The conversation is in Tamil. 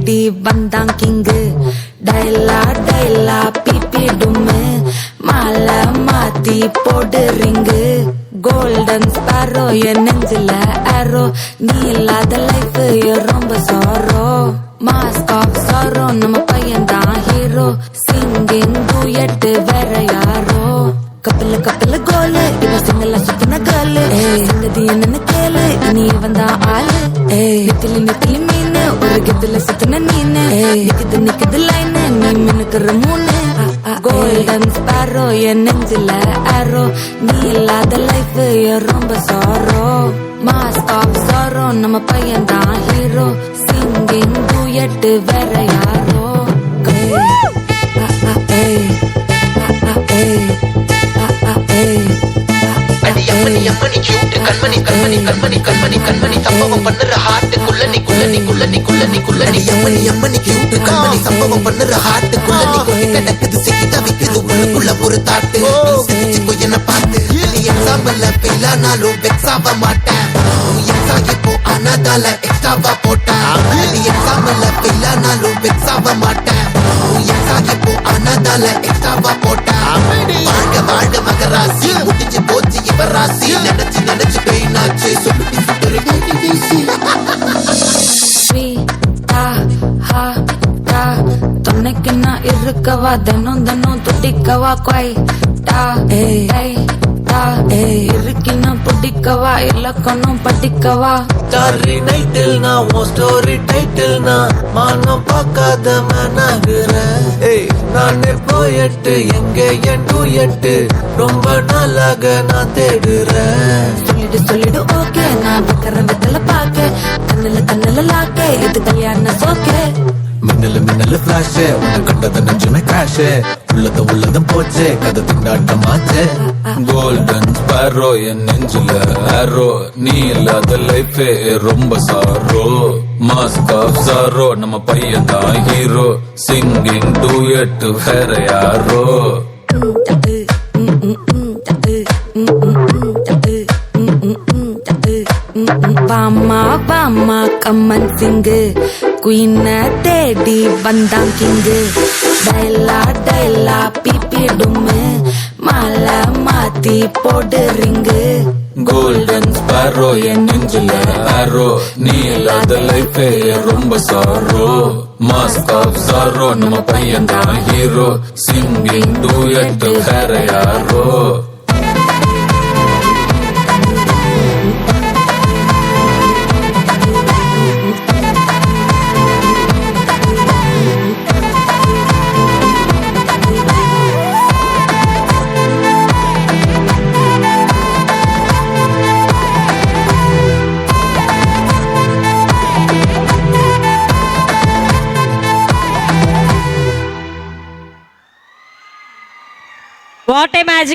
தேடி வந்தான் கிங்கு. டைலா டைலா பிபி டும்மு மாலை மாத்தி போடுறீங்கு. கோல்டன் ஸ்பாரோ என் நெஞ்சில ஆரோ, நீ இல்லாத லைஃப் ரொம்ப சாரோ. மாஸ்க் ஆஃப் சாரோ நம்ம பையன் தான் ஹீரோ. சிங்கிங் டூயட் வேற யாரோ. கப்பல கப்பல கோலு இவ சிங்கல சுத்தின கேளு. சங்கதி என்னன்னு கேளு இனி வந்தா ஆளு. நித்திலி நித்திலி மீனு ஒரு கெத்துல சுத்தின நீனு. நிக்குது நிக்குது லைனு நீ மினுக்குற மூணு. கோல்டன் ஸ்பாரோ என் நெஞ்சில ஆரோ, நீ இல்லாத லைஃப் ரொம்ப சாரோ. மாஸ்க் ஆஃப் சாரோ நம்ம பையன் தான் ஹீரோ. சிங்கிங் டூயட் வேற யாரோ. அம்மனி அம்மனி கியூட் கண்மணி கண்மணி கண்மணி கண்மணி கண்மணி சம்பவம் பண்ணுற ஹார்ட்டுக்குள்ள நீ குள்ள நீ குள்ள நீ குள்ள நீ குள்ள நீ அம்மனி அம்மனி கியூட் கண்மணி சம்பவம் பண்ணுற ஹார்ட்டுக்குள்ள நீ கொட்டி கிடக்குது சிக்கி தவிக்குது உள்ளுக்குள்ள ஒரு தாட்டு. சிரிச்சுக்கோ என்ன பார்த்து நீ எக்ஸாம்பிள் ஃபெயில் ஆனாலும் வெக்ஸ் ஆக மாட்டேன். எக்ஸா இப்போ ஆனாதால எக்ஸ்ட்ராவா போட்டேன். நீ எக்ஸாம்பிள் ஃபெயில் ஆனாலும் வெக்ஸ் ஆக மாட்டேன். எக்ஸா இப்போ ஆனாதால எக்ஸ்ட்ராவா போட்டேன். வாழ்க வாழ்க மகராசி முடிஞ்சு போச்சு இவ ராசி. நினைச்சு நினைச்சு பெயினாச்சு சொல்லிட்டு சுத்தரு வீசி. துணைக்கு நான் இருக்கவா தினம் தினம் துடிக்கவா கொய் இருக்கினா பிடிக்கவா இலக்கணம் படிக்கவா. ஸ்டாரி நைட்டில் நான் உன் ஸ்டோரி டைட்டில் நான் மானம் பார்க்காத மனாகிறேன். நானே போயட்டு எங்க என் டூயட்டு ரொம்ப நாளாக நான் தேடுறேன். சொல்லிடு சொல்லிடு ஓகே நான் வைக்கிற வெத்தல பாக்க கண்ணுல கண்ணுல லாக்க இது கல்யாண சோக்கே. மின்னல மின்னல பிளாஷ் உன்னை கண்டத நெஞ்சுமே கிராஷ். உள்ளத உள்ளதும் போச்சு கதை திண்டாட்டமாச்சு. கோல்டன் ஸ்பாரோ என் நெஞ்சில ஆரோ, நீ இல்லாத லைஃபே ரொம்ப சாரோ. மாஸ்க் ஆஃப் சாரோ நம்ம பையன் தான் ஹீரோ. சிங்கிங் டூயட் வேற யாரோ. பாமா பாமா கம்மன் சிங்கு குயின தேடி வந்தான் கிங்கு. டைலா டைலா பிபி டும்மு மாலை மாத்தி போடுறீங்கு. கோல்டன் ஸ்பாரோ என் நெஞ்சில ஆரோ, நீ இல்லாத லைஃபே ரொம்ப சாரோ. மாஸ்க் ஆஃப் சாரோ நம்ம பையன் தான் ஹீரோ. சிங்கிங் டூயட் வேற யாரோ. What a magic.